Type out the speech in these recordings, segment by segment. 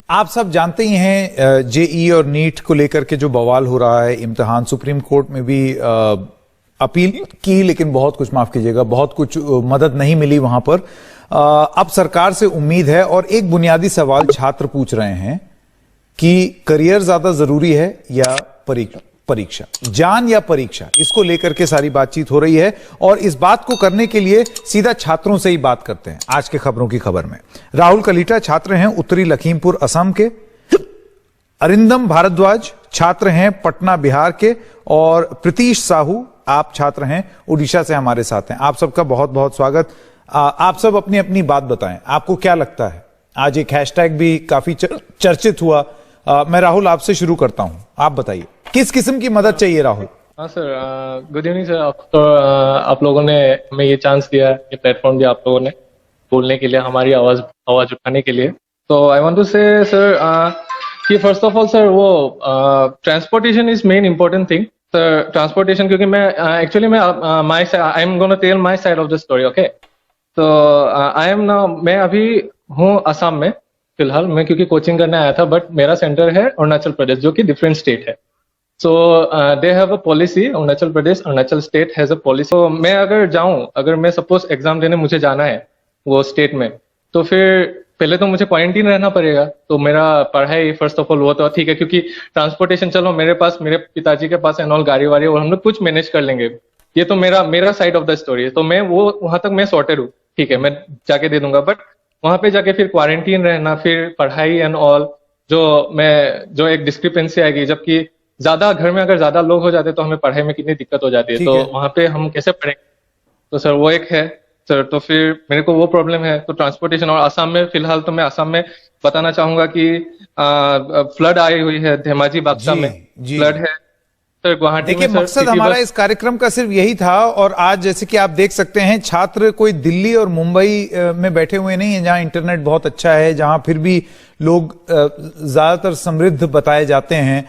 आप सब जानते ही हैं जेई और नीट को लेकर के जो बवाल हो रहा है, इम्तिहान सुप्रीम कोर्ट में भी अपील की, लेकिन बहुत कुछ, माफ कीजिएगा, बहुत कुछ मदद नहीं मिली वहां पर। अब सरकार से उम्मीद है, और एक बुनियादी सवाल छात्र पूछ रहे हैं कि करियर ज्यादा जरूरी है या परीक्षा, जान या परीक्षा, इसको लेकर के सारी बातचीत हो रही है। और इस बात को करने के लिए सीधा छात्रों से ही बात करते हैं आज के खबरों की खबर में। राहुल कलीटा छात्र हैं उत्तरी लखीमपुर असम के, अरिंदम भारद्वाज छात्र हैं पटना बिहार के, और प्रीतीश साहू आप छात्र हैं उड़ीसा से हमारे साथ हैं। आप सबका बहुत बहुत स्वागत। आप सब अपनी अपनी बात बताएं, आपको क्या लगता है? आज एक हैशटैग भी काफी चर्चित हुआ। मैं राहुल आपसे शुरू करता हूं, आप बताइए किस किस्म की मदद चाहिए राहुल? हाँ सर, गुड इवनिंग सर। आप लोगों ने हमें ये चांस दिया, ये प्लेटफॉर्म दिया आप लोगों ने बोलने के लिए, हमारी आवाज उठाने के लिए। तो I want to say sir कि फर्स्ट ऑफ ऑल सर, वो transportation is main important thing sir. Transportation, क्योंकि मैं actually I am gonna tell my side of the story, okay. तो मैं अभी हूँ असम में फिलहाल, मैं क्योंकि कोचिंग करने आया था, बट मेरा सेंटर है अरुणाचल प्रदेश, जो कि डिफरेंट स्टेट है। So they have a policy, Arunachal state has a policy. तो मैं अगर मैं सपोज एग्जाम देने मुझे जाना है वो स्टेट में, तो फिर पहले तो मुझे क्वारंटीन रहना पड़ेगा। तो मेरा पढ़ाई फर्स्ट ऑफ ऑल वो तो ठीक है, क्योंकि ट्रांसपोर्टेशन चलो मेरे पिताजी के पास एंड ऑल गाड़ी वाड़ी, और हम लोग कुछ मैनेज कर लेंगे। ये तो मेरा साइड ऑफ द स्टोरी है। तो मैं वो वहां तक मैं सॉर्टेड हूँ, ठीक है, मैं जाके दे दूंगा। बट वहां पे जाके फिर क्वारंटीन रहना, फिर पढ़ाई एंड ऑल, जो एक डिस्क्रिपेंसी आएगी। जबकि घर में अगर ज्यादा लोग हो जाते तो हमें पढ़ाई में कितनी दिक्कत हो जाती है। तो वहां पे हम कैसे पढ़ेंगे? तो सर वो एक है सर। तो फिर मेरे को वो प्रॉब्लम है, तो ट्रांसपोर्टेशन। और असम में फिलहाल तो मैं असम में बताना चाहूंगा कि फ्लड आई हुई है, धेमाजी बाक्सा में फ्लड है सर, गुवाहाटी में। देखिए, मकसद हमारा इस कार्यक्रम का सिर्फ यही था। और आज जैसे कि आप देख सकते हैं, छात्र कोई दिल्ली और मुंबई में बैठे हुए नहीं है, जहां इंटरनेट बहुत अच्छा है, जहां फिर भी लोग ज्यादातर समृद्ध बताए जाते हैं।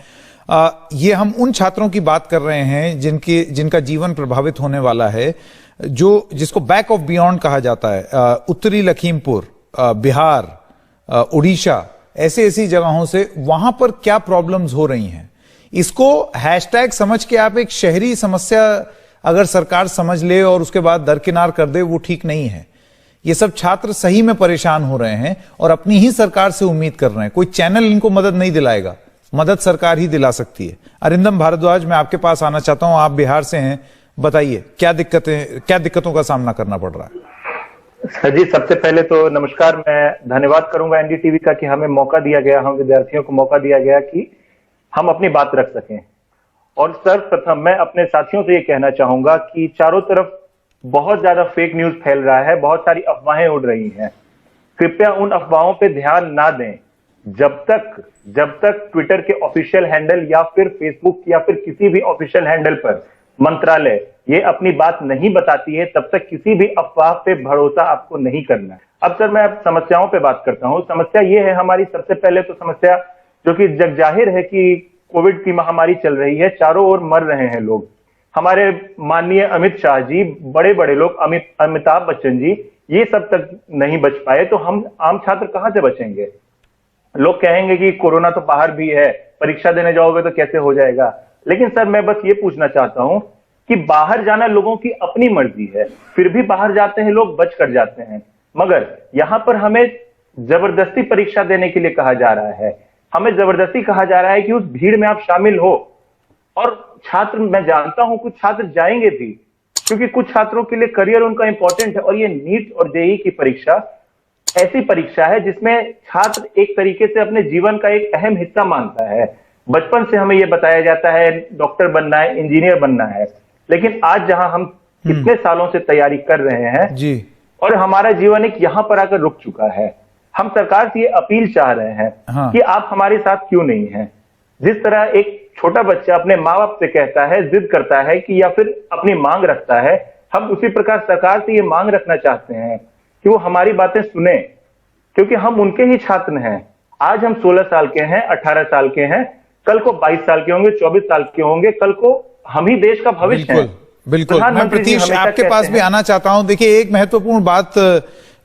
ये हम उन छात्रों की बात कर रहे हैं जिनका जीवन प्रभावित होने वाला है, जिसको बैक ऑफ बियॉन्ड कहा जाता है। उत्तरी लखीमपुर, बिहार, उड़ीसा, ऐसी जगहों से, वहां पर क्या प्रॉब्लम्स हो रही हैं, इसको हैशटैग समझ के आप एक शहरी समस्या अगर सरकार समझ ले और उसके बाद दरकिनार कर दे, वो ठीक नहीं है। ये सब छात्र सही में परेशान हो रहे हैं और अपनी ही सरकार से उम्मीद कर रहे हैं। कोई चैनल इनको मदद नहीं दिलाएगा, मदद सरकार ही दिला सकती है। अरिंदम भारद्वाज, मैं आपके पास आना चाहता हूं, आप बिहार से हैं, बताइए क्या दिक्कतों का सामना करना पड़ रहा है? सर जी, सबसे पहले तो नमस्कार। मैं धन्यवाद करूंगा एनडीटीवी का कि हमें मौका दिया गया, हम विद्यार्थियों को मौका दिया गया कि हम अपनी बात रख सकें। और सर्वप्रथम मैं अपने साथियों से ये कहना चाहूंगा कि चारों तरफ बहुत ज्यादा फेक न्यूज फैल रहा है, बहुत सारी अफवाहें उड़ रही हैं। कृपया उन अफवाहों पे ध्यान ना दें। जब तक ट्विटर के ऑफिशियल हैंडल या फिर फेसबुक या फिर किसी भी ऑफिशियल हैंडल पर मंत्रालय ये अपनी बात नहीं बताती है, तब तक किसी भी अफवाह पे भरोसा आपको नहीं करना है। अब सर, मैं समस्याओं पे बात करता हूं। समस्या ये है हमारी, सबसे पहले तो समस्या जो कि जग जाहिर है कि कोविड की महामारी चल रही है, चारों ओर मर रहे हैं लोग। हमारे माननीय अमित शाह जी, बड़े लोग, अमिताभ बच्चन जी, ये सब तक नहीं बच पाए, तो हम आम छात्र कहां से बचेंगे? लोग कहेंगे कि कोरोना तो बाहर भी है, परीक्षा देने जाओगे तो कैसे हो जाएगा। लेकिन सर, मैं बस ये पूछना चाहता हूं कि बाहर जाना लोगों की अपनी मर्जी है, फिर भी बाहर जाते हैं लोग, बच कर जाते हैं। मगर यहां पर हमें जबरदस्ती परीक्षा देने के लिए कहा जा रहा है, हमें जबरदस्ती कहा जा रहा है कि उस भीड़ में आप शामिल हो। और छात्र, मैं जानता हूं कुछ छात्र जाएंगे भी, क्योंकि कुछ छात्रों के लिए करियर उनका इंपॉर्टेंट है। और ये नीट और जेईई की परीक्षा ऐसी परीक्षा है जिसमें छात्र एक तरीके से अपने जीवन का एक अहम हिस्सा मानता है। बचपन से हमें यह बताया जाता है डॉक्टर बनना है, इंजीनियर बनना है, लेकिन आज जहां हम इतने सालों से तैयारी कर रहे हैं जी, और हमारा जीवन एक यहां पर आकर रुक चुका है, हम सरकार से ये अपील चाह रहे हैं कि आप हमारे साथ क्यों नहीं हैं। जिस तरह एक छोटा बच्चा अपने माँ बाप से कहता है, जिद करता है कि या फिर अपनी मांग रखता है, हम उसी प्रकार सरकार से ये मांग रखना चाहते हैं कि वो हमारी बातें सुने, क्योंकि हम उनके ही छात्र हैं। आज हम 16 साल के हैं, 18 साल के हैं, कल को 22 साल के होंगे, 24 साल के होंगे, कल को हम ही देश का भविष्य है। बिल्कुल। मैं प्रीतीश आपके पास भी आना चाहता हूं। देखिए, एक महत्वपूर्ण बात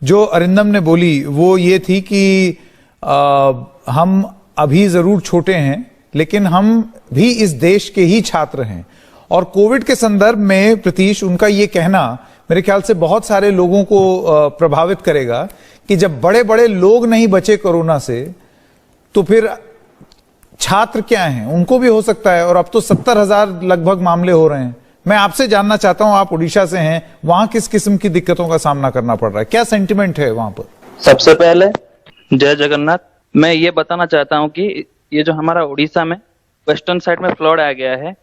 जो अरिंदम ने बोली वो ये थी कि हम अभी जरूर छोटे हैं, लेकिन हम भी इस देश के ही छात्र हैं। और कोविड के संदर्भ में प्रतीश, उनका ये कहना मेरे ख्याल से बहुत सारे लोगों को प्रभावित करेगा कि जब बड़े बड़े लोग नहीं बचे कोरोना से, तो फिर छात्र क्या हैं, उनको भी हो सकता है। और अब तो 70,000 लगभग मामले हो रहे हैं। मैं आपसे जानना चाहता हूं, आप उड़ीसा से हैं, वहां किस किस्म की दिक्कतों का सामना करना पड़ रहा है, क्या सेंटिमेंट है वहां पर? सबसे पहले जय जगन्नाथ। मैं ये बताना चाहता हूँ कि ये जो हमारा उड़ीसा में वेस्टर्न साइड में फ्लड आ गया है,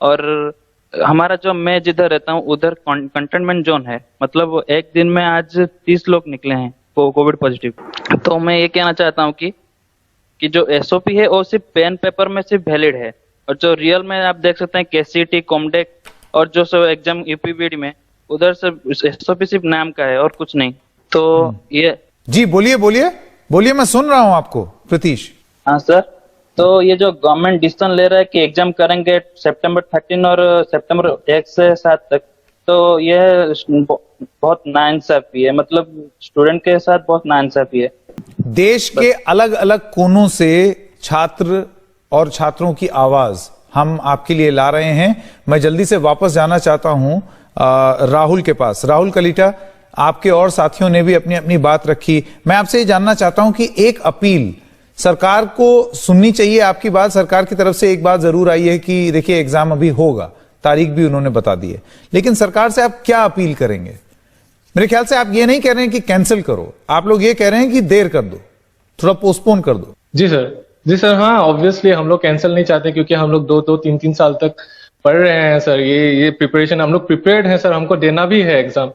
और हमारा जो मैं जिधर रहता हूँ उधर कंटेनमेंट जोन है। मतलब एक दिन में आज 30 लोग निकले हैं कोविड पॉजिटिव। तो मैं ये कहना चाहता हूँ कि जो एसओपी है वो सिर्फ पेन पेपर में सिर्फ वैलिड है, और जो रियल में आप देख सकते हैं केसीटी, कॉमडेक और जो सब एग्जाम यूपीबीडी में, उधर से एसओपी सिर्फ नाम का है और कुछ नहीं। तो ये जी बोलिए बोलिए बोलिए, मैं सुन रहा हूं आपको प्रतीश। हाँ सर, तो ये जो गवर्नमेंट डिसीजन ले रहा है कि एग्जाम करेंगे सितंबर 13 और सितंबर 1 से 7 तक, तो यह बहुत नाइंसाफी है। मतलब स्टूडेंट के साथ बहुत नाइंसाफी है। देश के अलग अलग कोनों से छात्र और छात्रों की आवाज हम आपके लिए ला रहे हैं। मैं जल्दी से वापस जाना चाहता हूं राहुल के पास। राहुल कलीटा, आपके और साथियों ने भी अपनी अपनी बात रखी। मैं आपसे ये जानना चाहता हूं कि एक अपील सरकार को सुननी चाहिए। आपकी बात सरकार की तरफ से एक बात जरूर आई है कि देखिए एग्जाम अभी होगा, तारीख भी उन्होंने बता दी है, लेकिन सरकार से आप क्या अपील करेंगे? मेरे ख्याल से आप ये नहीं कह रहे हैं कि कैंसिल करो, आप लोग ये कह रहे हैं कि देर कर दो, थोड़ा पोस्टपोन कर दो। जी सर, हाँ, ऑब्वियसली हम लोग कैंसिल नहीं चाहते, क्योंकि हम लोग 2-3 साल तक पढ़ रहे हैं सर। ये प्रिपरेशन हम लोग प्रिपेयर्ड हैं सर, हमको देना भी है एग्जाम।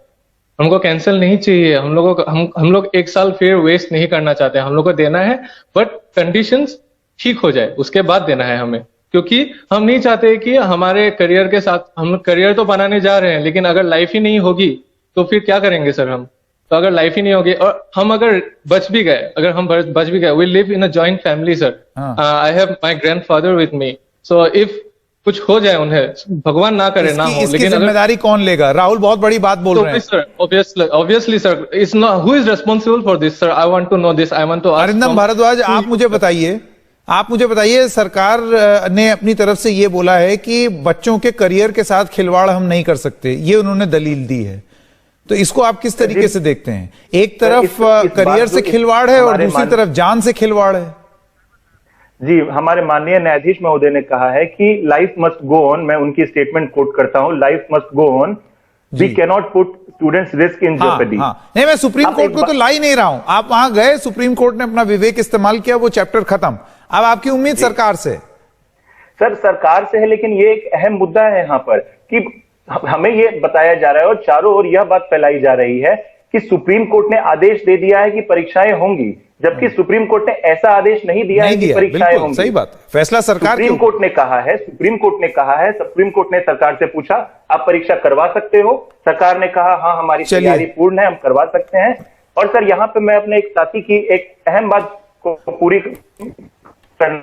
हमको कैंसिल नहीं चाहिए। हम लोग 1 साल फिर वेस्ट नहीं करना चाहते। हम लोग को देना है, बट कंडीशंस ठीक हो जाए उसके बाद देना है हमें, क्योंकि हम नहीं चाहते कि हमारे करियर के साथ, हम करियर तो बनाने जा रहे हैं, लेकिन अगर लाइफ ही नहीं होगी तो फिर क्या करेंगे सर हम? तो अगर लाइफ ही नहीं होगी और हम अगर बच भी गए, we live in a joint family sir. I have my grandfather with me, so if कुछ हो जाए उन्हें, भगवान ना करे ना हो, लेकिन जिम्मेदारी कौन लेगा? राहुल बहुत बड़ी बात बोल रहे हैं sir. Obviously sir, it's not, who is responsible for this sir? I want to know this. I want to ask Arindam Bhardwaj, आप मुझे बताइए, सरकार ने अपनी तरफ से ये बोला है कि बच्चों के करियर के साथ खिलवाड़ हम नहीं कर सकते, ये उन्होंने दलील दी है। तो इसको आप किस तरीके से देखते हैं? एक तरफ करियर से खिलवाड़ है और दूसरी तरफ जान से खिलवाड़ है। जी, हमारे माननीय न्यायाधीश महोदय ने कहा है कि लाइफ मस्ट गो ऑन। मैं उनकी स्टेटमेंट कोट करता हूं, life must go on, we can not put students risk in jeopardy. नहीं, मैं सुप्रीम कोर्ट को तो ला ही नहीं रहा हूं। आप वहां गए, सुप्रीम कोर्ट ने अपना विवेक इस्तेमाल किया, वो चैप्टर खत्म। अब आपकी उम्मीद सरकार से? सर, सरकार से है, लेकिन ये एक अहम मुद्दा है यहाँ पर कि हमें ये बताया जा रहा है और चारों ओर यह बात फैलाई जा रही है कि सुप्रीम कोर्ट ने आदेश दे दिया है कि परीक्षाएं होंगी, जबकि सुप्रीम कोर्ट ने ऐसा आदेश नहीं दिया है कि परीक्षाएं होंगी। सही बात, फैसला सरकार की। सुप्रीम कोर्ट ने कहा है, सुप्रीम कोर्ट ने सरकार से पूछा आप परीक्षा करवा सकते हो? सरकार ने कहा हाँ, हमारी तैयारी पूर्ण है, हम करवा सकते हैं। और सर, यहाँ पे मैं अपने एक साथी की एक अहम बात को पूरी करना,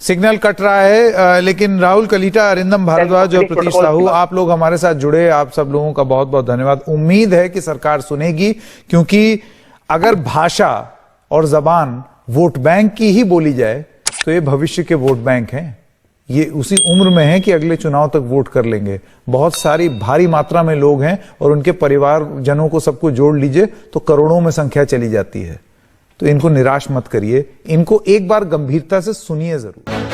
सिग्नल कट रहा है, लेकिन राहुल कलीटा, अरिंदम भारद्वाज और प्रतीश साहू, आप लोग हमारे साथ जुड़े, आप सब लोगों का बहुत बहुत धन्यवाद। उम्मीद है कि सरकार सुनेगी, क्योंकि अगर भाषा और जबान वोट बैंक की ही बोली जाए तो ये भविष्य के वोट बैंक हैं। ये उसी उम्र में है कि अगले चुनाव तक वोट कर लेंगे। बहुत सारी भारी मात्रा में लोग हैं और उनके परिवारजनों को सबको जोड़ लीजिए तो करोड़ों में संख्या चली जाती है। तो इनको निराश मत करिए, इनको एक बार गंभीरता से सुनिए जरूर।